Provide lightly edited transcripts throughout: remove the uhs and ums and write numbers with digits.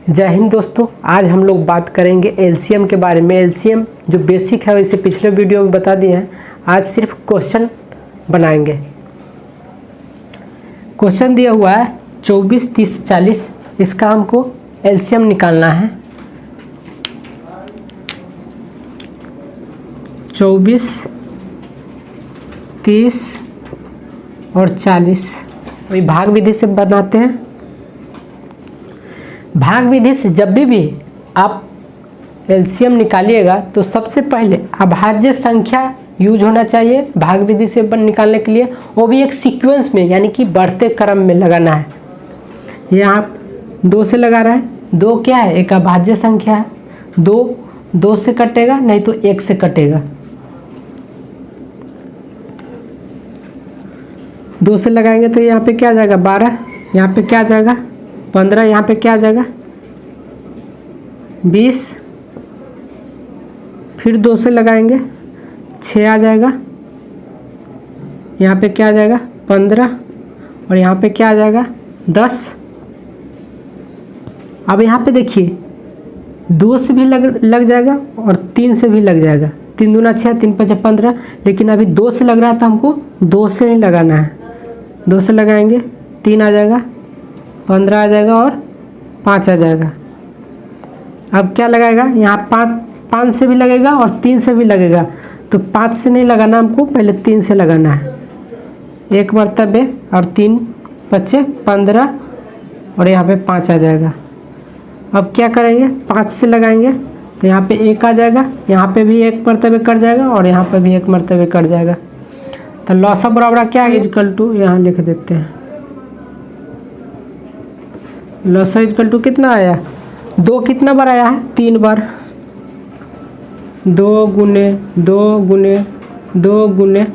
जय हिंद दोस्तों। आज हम लोग बात करेंगे एलसीएम के बारे में। एलसीएम जो बेसिक है इसे पिछले वीडियो में बता दिए हैं। आज सिर्फ क्वेश्चन बनाएंगे। क्वेश्चन दिया हुआ है 24, 30, 40। इसका हमको एलसीएम निकालना है। 24, 30 और 40 वही भाग विधि से बनाते हैं। भाग विधि से जब भी आप एलसीएम निकालिएगा तो सबसे पहले अभाज्य संख्या यूज होना चाहिए भाग विधि से निकालने के लिए, वो भी एक सीक्वेंस में यानी कि बढ़ते क्रम में लगाना है। ये आप 2 से लगा रहे हैं। 2 क्या है? एक अभाज्य संख्या है। 2 से कटेगा, नहीं तो 1 से कटेगा। 2 से लगाएंगे तो यहाँ पे क्या आ जाएगा 12, यहाँ पे क्या आ जाएगा 15, यहाँ पे क्या आ जाएगा 20, फिर 2 से लगाएंगे 6 आ जाएगा, यहाँ पे क्या आ जाएगा 15 और यहाँ पे क्या आ जाएगा 10। अब यहाँ पे देखिए 2 से भी लग जाएगा और 3 से भी लग जाएगा। 3 दूना 6, 3 5 15, लेकिन अभी 2 से लग रहा है तो हमको 2 से ही लगाना है। 2 से लगाएंगे 3 आ जाएगा, 15 आ जाएगा और 5 आ जाएगा। अब क्या लगाएगा यहाँ 5 से भी लगेगा और 3 से भी लगेगा, तो 5 से नहीं लगाना हमको, पहले 3 से लगाना है। 1 मरतबे और 3 बच्चे 15 और यहाँ पे 5 आ जाएगा। अब क्या करेंगे 5 से लगाएंगे तो यहाँ पे 1 आ जाएगा, यहाँ पे भी 1 मरतबे कट जाएगा और यहाँ पे भी 1 मरतबे कट जाएगा। तो लॉसा बराबर क्या है इक्वल टू, यहाँ लिख देते हैं लॉसा इक्वल टू कितना आया 2 कितना बार आया है 3 बार। 2 गुने 2 गुने 2 गुने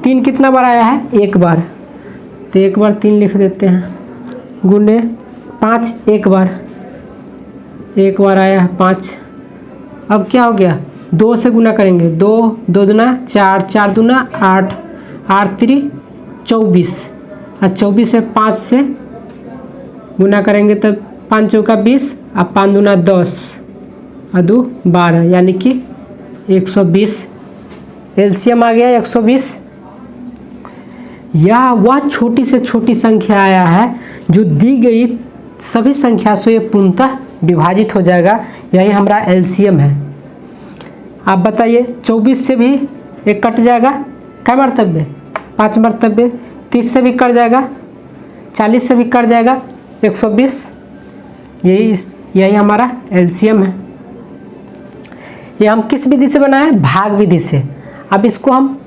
3 कितना बार आया है 1 बार, तो 1 बार 3 लिख देते हैं। गुने 5 1 बार आया है 5। अब क्या हो गया 2 से गुना करेंगे, 2 दूना 4, 4 दूना 8, 8 3 24 और 24 से 5 से गुना करेंगे तब 5 चौका 20 और 5 दूना 10 और 2 12, यानी कि 120 एलसीएम आ गया 120। यह वह छोटी से छोटी संख्या आया है जो दी गई सभी संख्या से ये पूर्णतः विभाजित हो जाएगा। यही हमारा एलसीएम है। आप बताइए 24 से भी एक कट जाएगा, क्या मरतबे 5 मरतबे, 30 से भी कट जाएगा, 40 से भी कट जाएगा, 120। यही हमारा एलसीएम है। ये हम किस विधि से बनाए हैं? भाग विधि से। अब इसको हम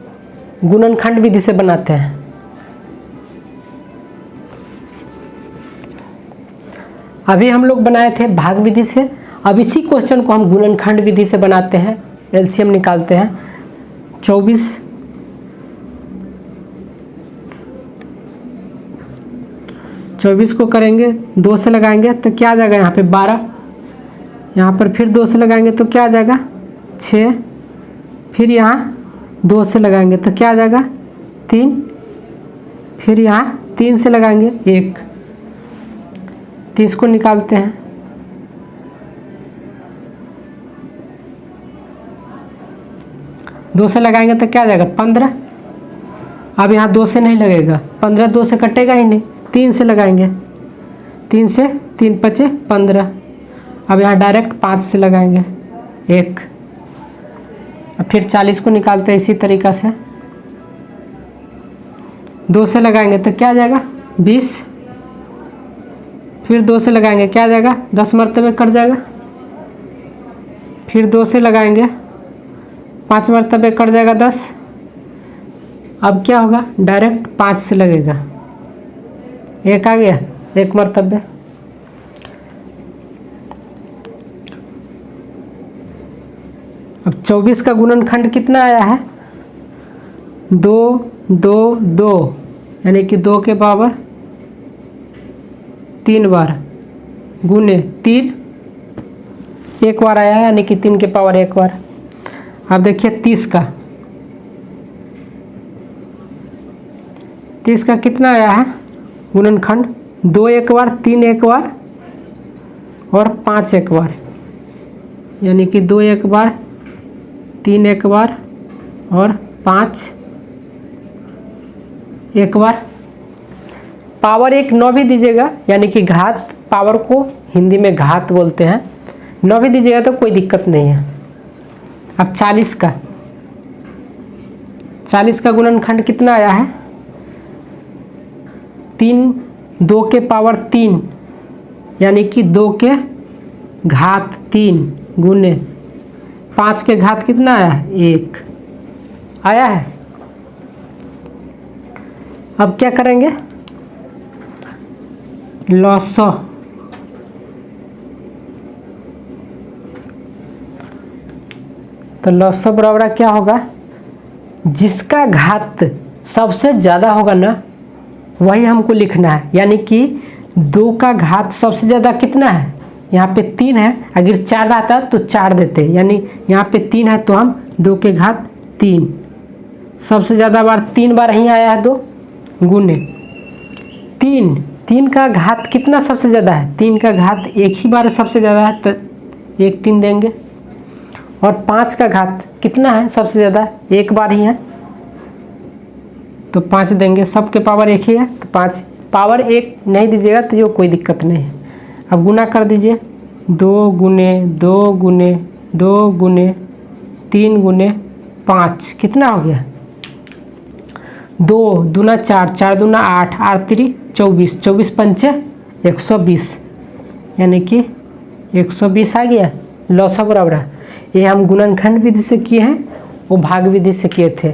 गुणनखंड विधि से बनाते हैं। अभी हम लोग बनाए थे भाग विधि से, अब इसी क्वेश्चन को हम गुणनखंड विधि से बनाते हैं, एलसीएम निकालते हैं। 24 को करेंगे 2 से लगाएंगे तो क्या आ जाएगा यहाँ पे 12, यहाँ पर फिर 2 से लगाएंगे तो क्या आ जाएगा 6, फिर यहाँ 2 से लगाएंगे तो क्या आ जाएगा 3, फिर यहाँ 3 से लगाएंगे 1। 30 को निकालते हैं। दो से लगाएंगे तो क्या आ जाएगा 15। अब यहाँ 2 से नहीं लगेगा, 15 2 से कटेगा ही नहीं, 3 से लगाएंगे, 3 से 3 5 15। अब यहाँ डायरेक्ट 5 से लगाएंगे 1। अब फिर 40 को निकालते हैं इसी तरीक़ा से। 2 से लगाएंगे तो क्या आ जाएगा 20, फिर 2 से लगाएंगे क्या आ जाएगा 10 मरतबे कट जाएगा, फिर 2 से लगाएंगे 5 मरतबे कट जाएगा 10। अब क्या होगा डायरेक्ट 5 से लगेगा, 1 आ गया 1 मरतबे। अब 24 का गुणनखंड कितना आया है 2 2 2, यानी कि 2 के पावर 3 बार, गुने 3 1 बार आया है, यानी कि 3 के पावर 1 बार। अब देखिए 30 का कितना आया है गुणनखंड, 2 1 बार, 3 1 बार और 5 एक बार, यानी कि 2 एक बार, 3 एक बार और 5 एक बार। पावर 1 9 भी दीजिएगा, यानी कि घात, पावर को हिंदी में घात बोलते हैं, 9 भी दीजिएगा तो कोई दिक्कत नहीं है। अब 40 का गुणनखंड कितना आया है? 3, 2 के पावर 3, यानी कि 2 के घात 3 गुने 5 के घात कितना आया है? 1 आया है। अब क्या करेंगे? लॉसो, तो लॉसो बराबर क्या होगा? जिसका घात सबसे ज़्यादा होगा ना वही हमको लिखना है, यानी कि 2 का घात सबसे ज़्यादा कितना है? यहाँ पे 3 है, अगर 4 रहता तो 4 देते, यानी यहाँ पे 3 है तो हम 2 के घात 3, सबसे ज़्यादा बार 3 बार यहीं आया है 2 गुने 3 का घात कितना सबसे ज़्यादा है? 3 का घात 1 ही बार सबसे ज़्यादा है, तो 1 3 देंगे। और 5 का घात कितना है सबसे ज़्यादा? 1 बार ही है, तो 5 देंगे। सबके पावर 1 ही है तो 5, पावर 1 नहीं दीजिएगा तो जो कोई दिक्कत नहीं है। अब गुना कर दीजिए, 2 गुने 2 गुने 2 गुने 3 गुने 5 कितना हो गया? 2 दूना 4, 4 दूना 8, 8 3 24, 24 पंचे 120, यानी कि 120 आ गया। लॉसो बराबर है, ये हम गुणनखंड विधि से किए हैं, वो भाग विधि से किए थे।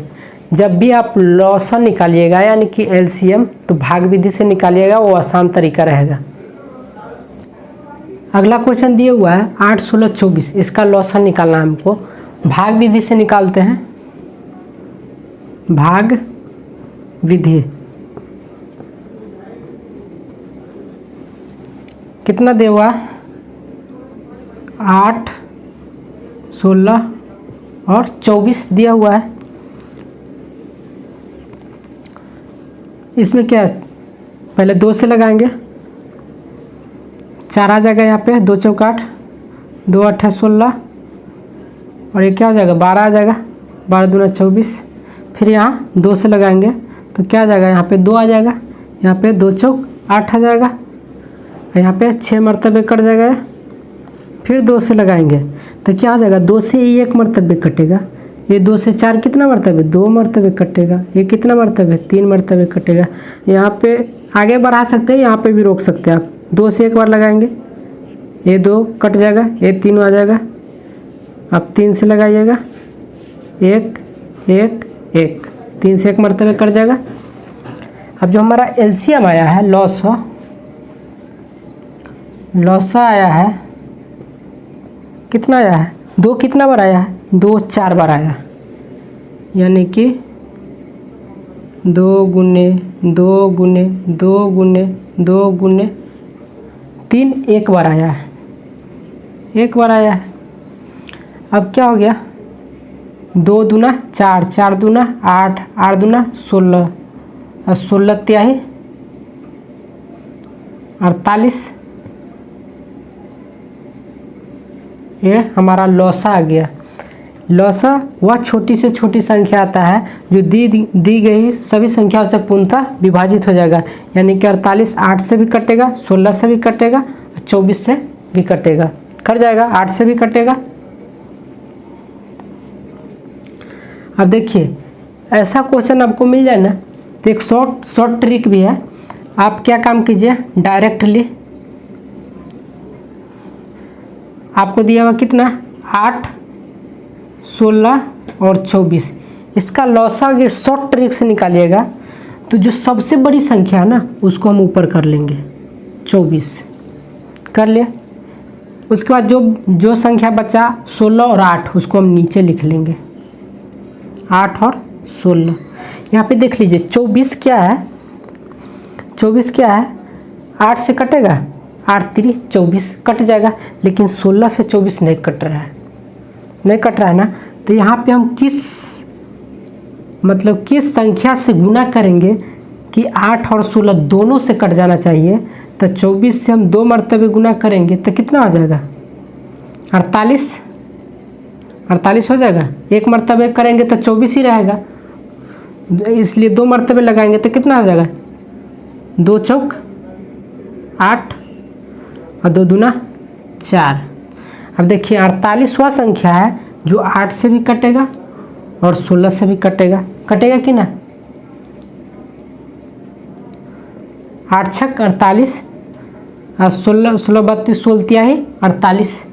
जब भी आप लॉसो निकालिएगा यानी कि एलसीएम, तो भाग विधि से निकालिएगा, वो आसान तरीका रहेगा। अगला क्वेश्चन दिया हुआ है 8 16 24, इसका लॉसो निकालना है हमको। भाग विधि से निकालते हैं, भाग विधि। कितना दिया हुआ है? 8 16 और 24 दिया हुआ है। इसमें क्या है? पहले 2 से लगाएंगे, 4 आ जाएगा यहाँ पे, 2 चौक 8, 2 8 16 और ये क्या हो जाएगा? 12 आ जाएगा, 12 दूना 24। फिर यहाँ 2 से लगाएंगे तो क्या आ जाएगा? यहाँ पे 2 आ जाएगा, यहाँ पे 2 चौक 8 आ जाएगा, यहाँ पे 6 मरतबे कट जाएगा। फिर 2 से लगाएंगे तो क्या हो जाएगा? 2 से ही 1 मरतबे कटेगा, ये 2 से 4 कितना मरतबे? 2 मरतबे कटेगा, ये कितना मरतबे? 3 मरतबे कटेगा। यहाँ पे आगे बढ़ा सकते हैं, यहाँ पे भी रोक सकते हैं आप। 2 से 1 बार लगाएंगे, ये 2 कट जाएगा, ये 3 आ जाएगा। अब 3 से लगाइएगा, 1 1 1, 3 से 1 मरतबे कट जाएगा। अब जो हमारा एलसीएम आया है, लॉसो आया है, कितना आया है? 2 कितना बार आया है? 2 4 बार आया, यानी कि 2 गुने 2 गुने 2 गुने 2 गुने 3 1 बार आया है, 1 बार आया है। अब क्या हो गया? 2 दूना 4, 4 दूना 8, 8 दूना 16 और 16 तिहाई 48, ये हमारा लॉसा आ गया। लॉसा वह छोटी से छोटी संख्या आता है जो दी गई सभी संख्याओं से पूर्णतः विभाजित हो जाएगा, यानी कि 48 8 से भी कटेगा, 16 से भी कटेगा, 24 से भी कटेगा, कट जाएगा, 8 से भी कटेगा। अब देखिए, ऐसा क्वेश्चन आपको मिल जाए ना तो एक शॉर्ट ट्रिक भी है। आप क्या काम कीजिए, डायरेक्टली आपको दिया हुआ कितना? 8 16 और 24, इसका लॉसा अगर शॉर्ट ट्रिक से निकालिएगा तो जो सबसे बड़ी संख्या है ना उसको हम ऊपर कर लेंगे, 24 कर लिया। उसके बाद जो संख्या बचा 16 और 8 उसको हम नीचे लिख लेंगे, 8 और 16। यहाँ पे देख लीजिए 24 क्या है? 24 क्या है? 8 से कटेगा, 8 3 24 कट जाएगा, लेकिन 16 से 24 नहीं कट रहा है, नहीं कट रहा है ना। तो यहाँ पे हम किस संख्या से गुना करेंगे कि 8 और 16 दोनों से कट जाना चाहिए, तो 24 से हम 2 मरतबे गुना करेंगे तो कितना हो जाएगा? 48 हो जाएगा। 1 मरतबे करेंगे तो 24 ही रहेगा, इसलिए 2 मरतबे लगाएंगे तो कितना हो जाएगा? 2 चौक 8 और 2 दूना 4। अब देखिए 48 वह संख्या है जो 8 से भी कटेगा और 16 से भी कटेगा कि ना? 8 छक 48 और 16 32 16 48।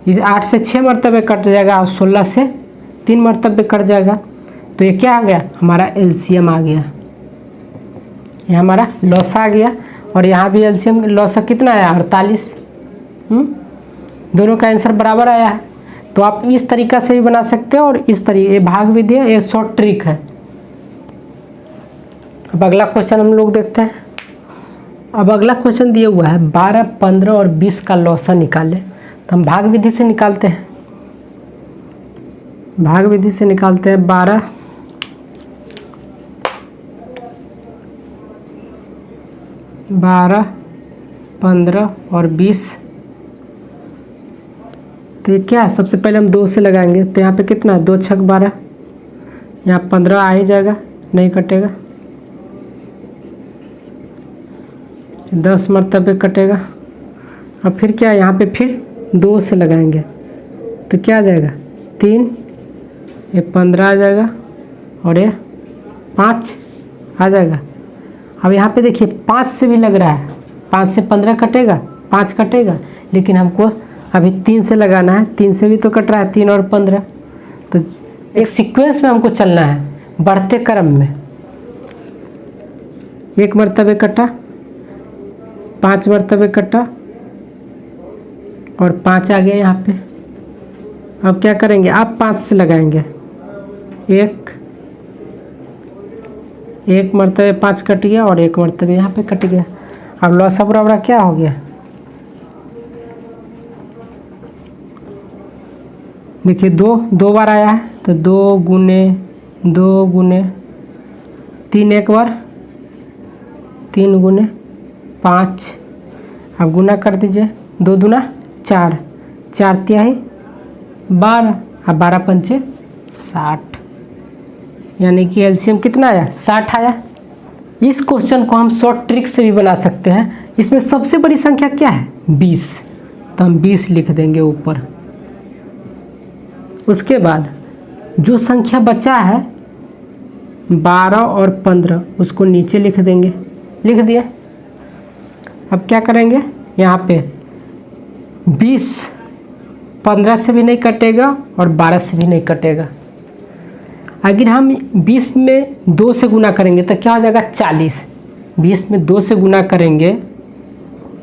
इस 8 से 6 मरतबे कट जाएगा और 16 से 3 मरतबे कट जाएगा। तो ये क्या आ गया? हमारा एलसीएम आ गया। ये हमारा लॉसा आ गया और यहाँ भी एलसीएम लॉसा कितना आया? 48। दोनों का आंसर बराबर आया है। तो आप इस तरीका से भी बना सकते हो और इस तरीके, ये भाग विधि है, ये शॉर्ट ट्रिक है। अब अगला क्वेश्चन हम लोग देखते हैं। अब अगला क्वेश्चन दिया हुआ है 12, 15 और 20 का लॉसा निकाले। तो हम भाग विधि से निकालते हैं। भाग विधि से निकालते हैं 12, 15 और 20। तो ये क्या है? सबसे पहले हम 2 से लगाएंगे तो यहाँ पे कितना? 2 छक 12, यहाँ 15 आ ही जाएगा, नहीं कटेगा। 10 मरतबे कटेगा। अब फिर क्या? यहाँ पे फिर 2 से लगाएंगे तो क्या आ जाएगा? 3, ये 15 आ जाएगा और ये 5 आ जाएगा। अब यहाँ पे देखिए 5 से भी लग रहा है, 5 से 15 कटेगा, 5 कटेगा, लेकिन हमको अभी 3 से लगाना है। 3 से भी तो कट रहा है, 3 और 15। तो एक सीक्वेंस में हमको चलना है, बढ़ते क्रम में। 1 मरतबे कटा, 5 मरतबे कटा और 5 आ गया यहाँ पे। अब क्या करेंगे? आप 5 से लगाएंगे। 1 मरतबे 5 कट गया और 1 मरतबे यहाँ पे कट गया। अब लॉसा बराबर क्या हो गया? देखिए 2 बार आया है तो 2 गुने 3 एक बार, 3 गुने 5। अब गुना कर दीजिए, 2 दूना 4, 4 तिहाई 12 और 12 पंचे 60, यानी कि एलसीएम कितना आया? 60 आया। इस क्वेश्चन को हम शॉर्ट ट्रिक से भी बना सकते हैं। इसमें सबसे बड़ी संख्या क्या है? 20। तो हम 20 लिख देंगे ऊपर। उसके बाद जो संख्या बचा है 12 और 15, उसको नीचे लिख देंगे। लिख दिया। अब क्या करेंगे? यहाँ पे 20 15 से भी नहीं कटेगा और 12 से भी नहीं कटेगा। अगर हम 20 में 2 से गुना करेंगे तो क्या हो जाएगा? 40। 20 में 2 से गुना करेंगे,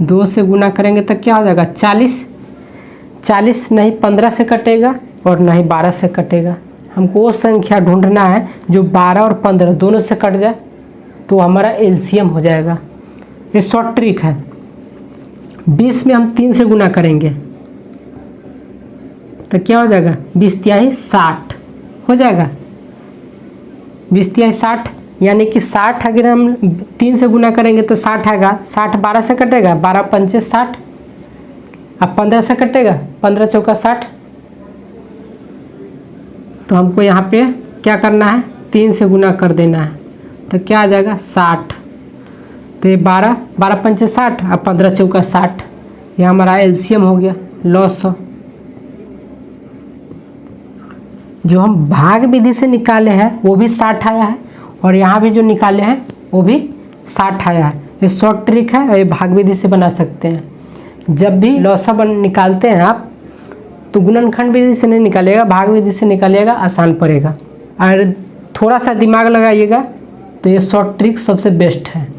2 से गुना करेंगे तो क्या हो जाएगा? 40। 40 नहीं 15 से कटेगा और नहीं 12 से कटेगा। हमको वो संख्या ढूंढना है जो 12 और 15 दोनों से कट जाए, तो हमारा एलसीएम हो जाएगा। ये शॉर्ट ट्रिक है। 20 में हम 3 से गुना करेंगे तो क्या हो जाएगा? 20 तिहाई 60 हो जाएगा। 20 तिहाई 60, यानी कि 60 अगर हम 3 से गुना करेंगे तो 60 आएगा। 60 12 से कटेगा, 12 पंचे 60। अब 15 से कटेगा, 15 चौका 60। तो हमको यहाँ पे क्या करना है? 3 से गुना कर देना है तो क्या आ जाएगा? 60। तो ये 12 पंचे 60 और 15 चौका 60, ये हमारा एलसीएम हो गया। लॉसा जो हम भाग विधि से निकाले हैं वो भी 60 आया है और यहाँ भी जो निकाले हैं वो भी 60 आया है। ये शॉर्ट ट्रिक है और ये भाग विधि से बना सकते हैं। जब भी लॉसा निकालते हैं आप तो गुणनखंड विधि से नहीं निकालिएगा, भाग विधि से निकालिएगा, आसान पड़ेगा। और थोड़ा सा दिमाग लगाइएगा तो ये शॉर्ट ट्रिक सबसे बेस्ट है।